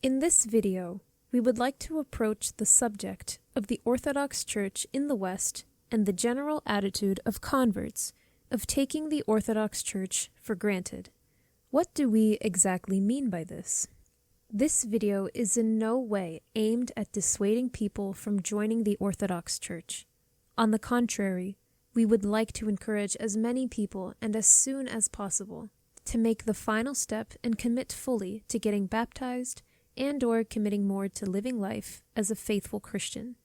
In this video, we would like to approach the subject of the Orthodox Church in the West and the general attitude of converts of taking the Orthodox Church for granted. What do we exactly mean by this? This video is in no way aimed at dissuading people from joining the Orthodox Church. On the contrary, we would like to encourage as many people and as soon as possible to make the final step and commit fully to getting baptized and/or committing more to living life as a faithful Christian.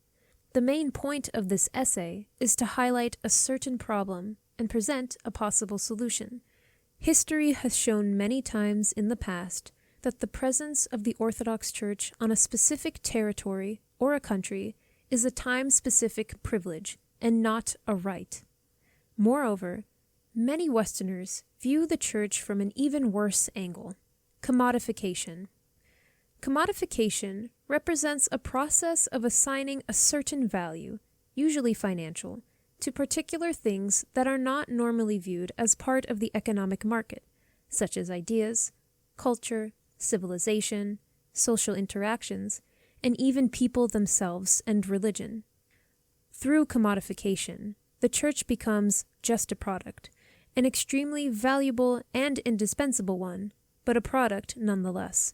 The main point of this essay is to highlight a certain problem and present a possible solution. History has shown many times in the past that the presence of the Orthodox Church on a specific territory or a country is a time-specific privilege and not a right. Moreover, many Westerners view the Church from an even worse angle: commodification. Commodification represents a process of assigning a certain value, usually financial, to particular things that are not normally viewed as part of the economic market, such as ideas, culture, civilization, social interactions, and even people themselves and religion. Through commodification, the Church becomes just a product, an extremely valuable and indispensable one, but a product nonetheless.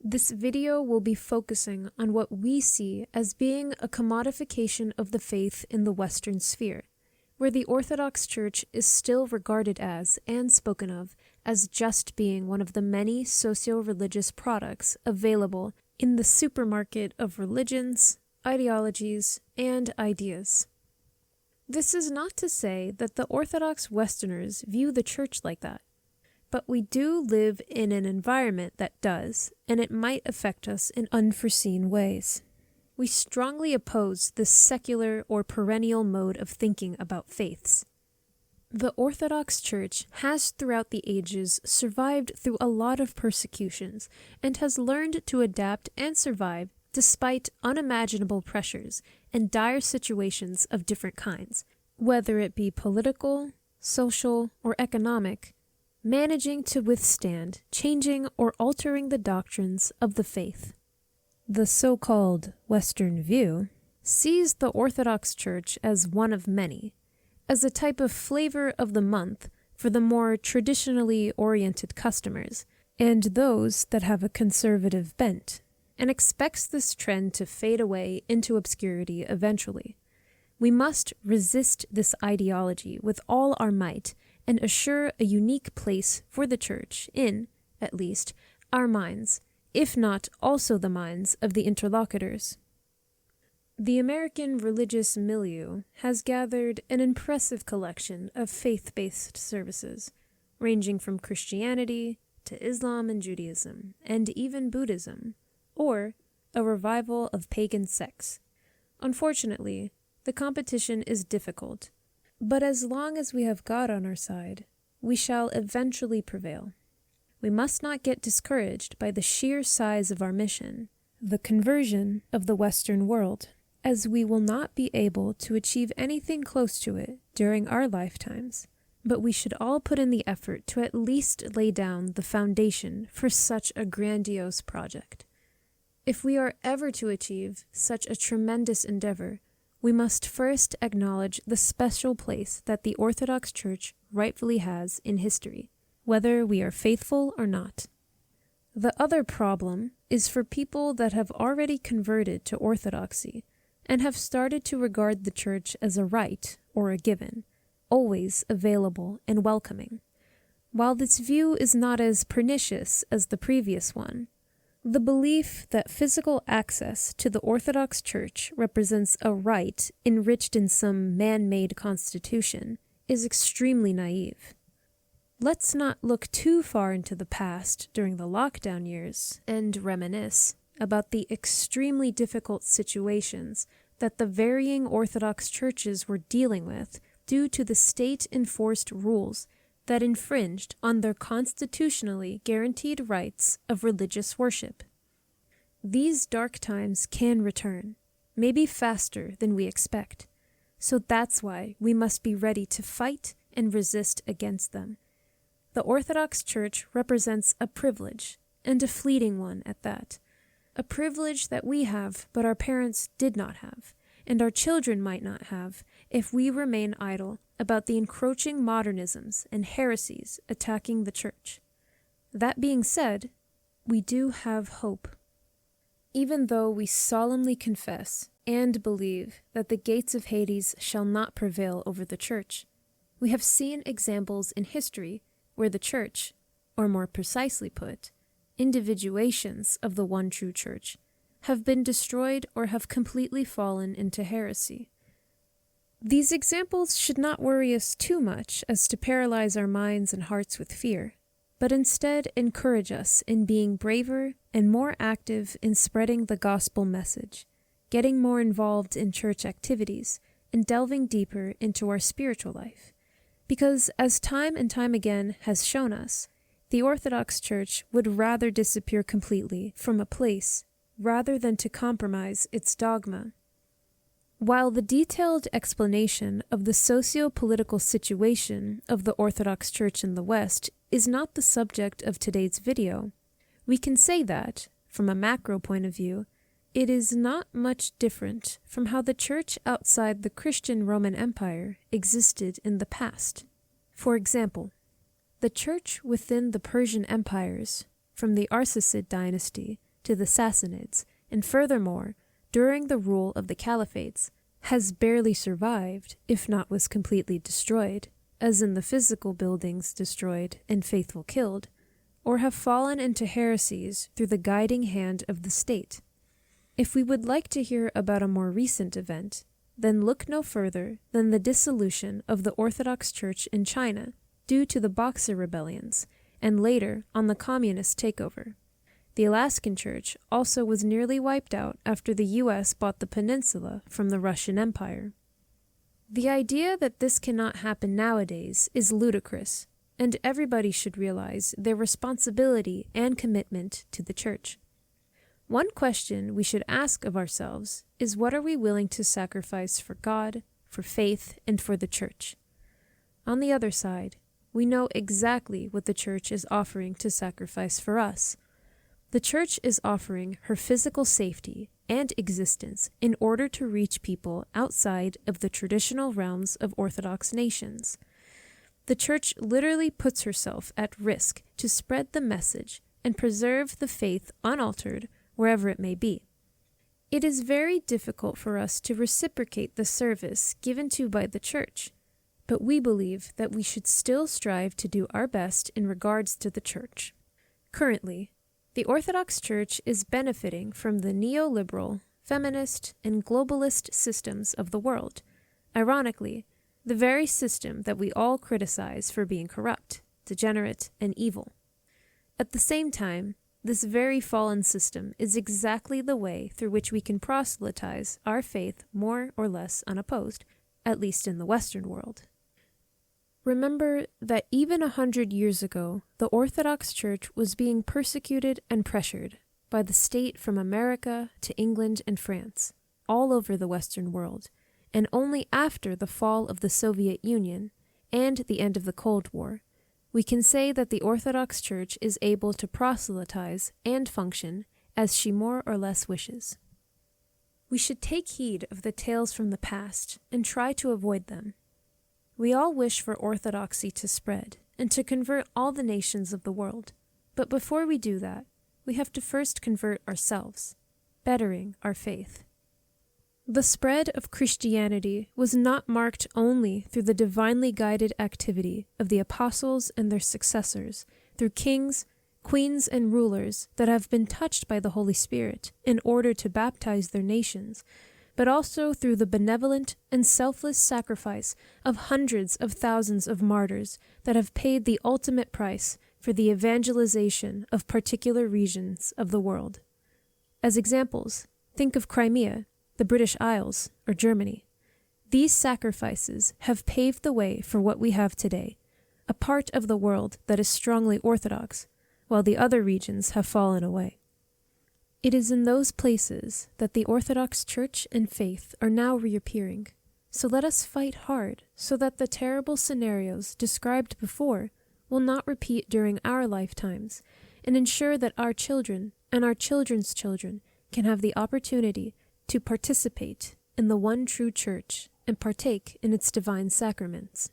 This video will be focusing on what we see as being a commodification of the faith in the Western sphere, where the Orthodox Church is still regarded as and spoken of as just being one of the many socio-religious products available in the supermarket of religions, ideologies, and ideas. This is not to say that the Orthodox Westerners view the Church like that. But we do live in an environment that does, and it might affect us in unforeseen ways. We strongly oppose this secular or perennial mode of thinking about faiths. The Orthodox Church has throughout the ages survived through a lot of persecutions and has learned to adapt and survive despite unimaginable pressures and dire situations of different kinds, whether it be political, social, or economic, managing to withstand changing or altering the doctrines of the faith. The so-called Western view sees the Orthodox Church as one of many, as a type of flavor of the month for the more traditionally oriented customers and those that have a conservative bent, and expects this trend to fade away into obscurity eventually. We must resist this ideology with all our might and assure a unique place for the Church in, at least, our minds, if not also the minds of the interlocutors. The American religious milieu has gathered an impressive collection of faith-based services, ranging from Christianity to Islam and Judaism, and even Buddhism, or a revival of pagan sects. Unfortunately, the competition is difficult, but as long as we have God on our side, we shall eventually prevail. We must not get discouraged by the sheer size of our mission, the conversion of the Western world, as we will not be able to achieve anything close to it during our lifetimes. But we should all put in the effort to at least lay down the foundation for such a grandiose project. If we are ever to achieve such a tremendous endeavor, we must first acknowledge the special place that the Orthodox Church rightfully has in history, whether we are faithful or not. The other problem is for people that have already converted to Orthodoxy and have started to regard the Church as a right or a given, always available and welcoming. While this view is not as pernicious as the previous one, the belief that physical access to the Orthodox Church represents a right enriched in some man-made constitution is extremely naive. Let's not look too far into the past during the lockdown years and reminisce about the extremely difficult situations that the varying Orthodox churches were dealing with due to the state-enforced rules that infringed on their constitutionally guaranteed rights of religious worship. These dark times can return, maybe faster than we expect, so that's why we must be ready to fight and resist against them. The Orthodox Church represents a privilege and a fleeting one at that. A privilege that we have, but our parents did not have, and our children might not have if we remain idle about the encroaching modernisms and heresies attacking the Church. That being said, we do have hope. Even though we solemnly confess and believe that the gates of Hades shall not prevail over the Church, we have seen examples in history where the Church, or more precisely put, individuations of the one true Church, have been destroyed or have completely fallen into heresy. These examples should not worry us too much as to paralyze our minds and hearts with fear, but instead encourage us in being braver and more active in spreading the gospel message, getting more involved in church activities, and delving deeper into our spiritual life. Because, as time and time again has shown us, the Orthodox Church would rather disappear completely from a place rather than to compromise its dogma. While the detailed explanation of the socio-political situation of the Orthodox Church in the West is not the subject of today's video, we can say that, from a macro point of view, it is not much different from how the Church outside the Christian Roman Empire existed in the past. For example, the Church within the Persian empires, from the Arsacid dynasty to the Sassanids, and furthermore, during the rule of the Caliphates, has barely survived, if not was completely destroyed, as in the physical buildings destroyed and faithful killed, or have fallen into heresies through the guiding hand of the state. If we would like to hear about a more recent event, then look no further than the dissolution of the Orthodox Church in China due to the Boxer rebellions, and later on the communist takeover. The Alaskan Church also was nearly wiped out after the U.S. bought the peninsula from the Russian Empire. The idea that this cannot happen nowadays is ludicrous, and everybody should realize their responsibility and commitment to the Church. One question we should ask of ourselves is, what are we willing to sacrifice for God, for faith, and for the Church? On the other side, we know exactly what the Church is offering to sacrifice for us. The Church is offering her physical safety and existence in order to reach people outside of the traditional realms of Orthodox nations. The Church literally puts herself at risk to spread the message and preserve the faith unaltered wherever it may be. It is very difficult for us to reciprocate the service given to by the Church, but we believe that we should still strive to do our best in regards to the Church. Currently, the Orthodox Church is benefiting from the neoliberal, feminist, and globalist systems of the world. Ironically, the very system that we all criticize for being corrupt, degenerate, and evil. At the same time, this very fallen system is exactly the way through which we can proselytize our faith more or less unopposed, at least in the Western world. Remember that even 100 years ago, the Orthodox Church was being persecuted and pressured by the state from America to England and France, all over the Western world, and only after the fall of the Soviet Union and the end of the Cold War, we can say that the Orthodox Church is able to proselytize and function as she more or less wishes. We should take heed of the tales from the past and try to avoid them. We all wish for orthodoxy to spread and to convert all the nations of the world, but before we do that, we have to first convert ourselves, bettering our faith. The spread of Christianity was not marked only through the divinely guided activity of the apostles and their successors, through kings, queens, and rulers that have been touched by the Holy Spirit in order to baptize their nations, but also through the benevolent and selfless sacrifice of hundreds of thousands of martyrs that have paid the ultimate price for the evangelization of particular regions of the world. As examples, think of Crimea, the British Isles, or Germany. These sacrifices have paved the way for what we have today, a part of the world that is strongly Orthodox, while the other regions have fallen away. It is in those places that the Orthodox Church and faith are now reappearing, so let us fight hard so that the terrible scenarios described before will not repeat during our lifetimes, and ensure that our children and our children's children can have the opportunity to participate in the one true church and partake in its divine sacraments.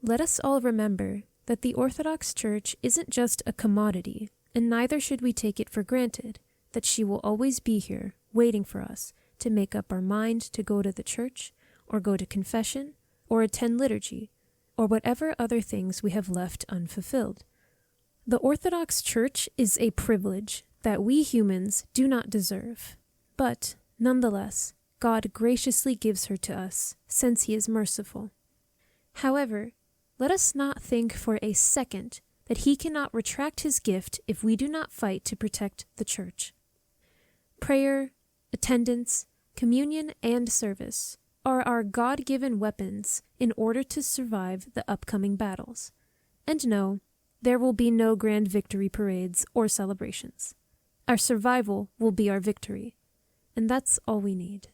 Let us all remember that the Orthodox Church isn't just a commodity, and neither should we take it for granted that she will always be here waiting for us to make up our mind to go to the church, or go to confession, or attend liturgy, or whatever other things we have left unfulfilled. The Orthodox Church is a privilege that we humans do not deserve, but, nonetheless, God graciously gives her to us, since He is merciful. However, let us not think for a second that He cannot retract His gift if we do not fight to protect the Church. Prayer, attendance, communion, and service are our God-given weapons in order to survive the upcoming battles. And no, there will be no grand victory parades or celebrations. Our survival will be our victory, and that's all we need.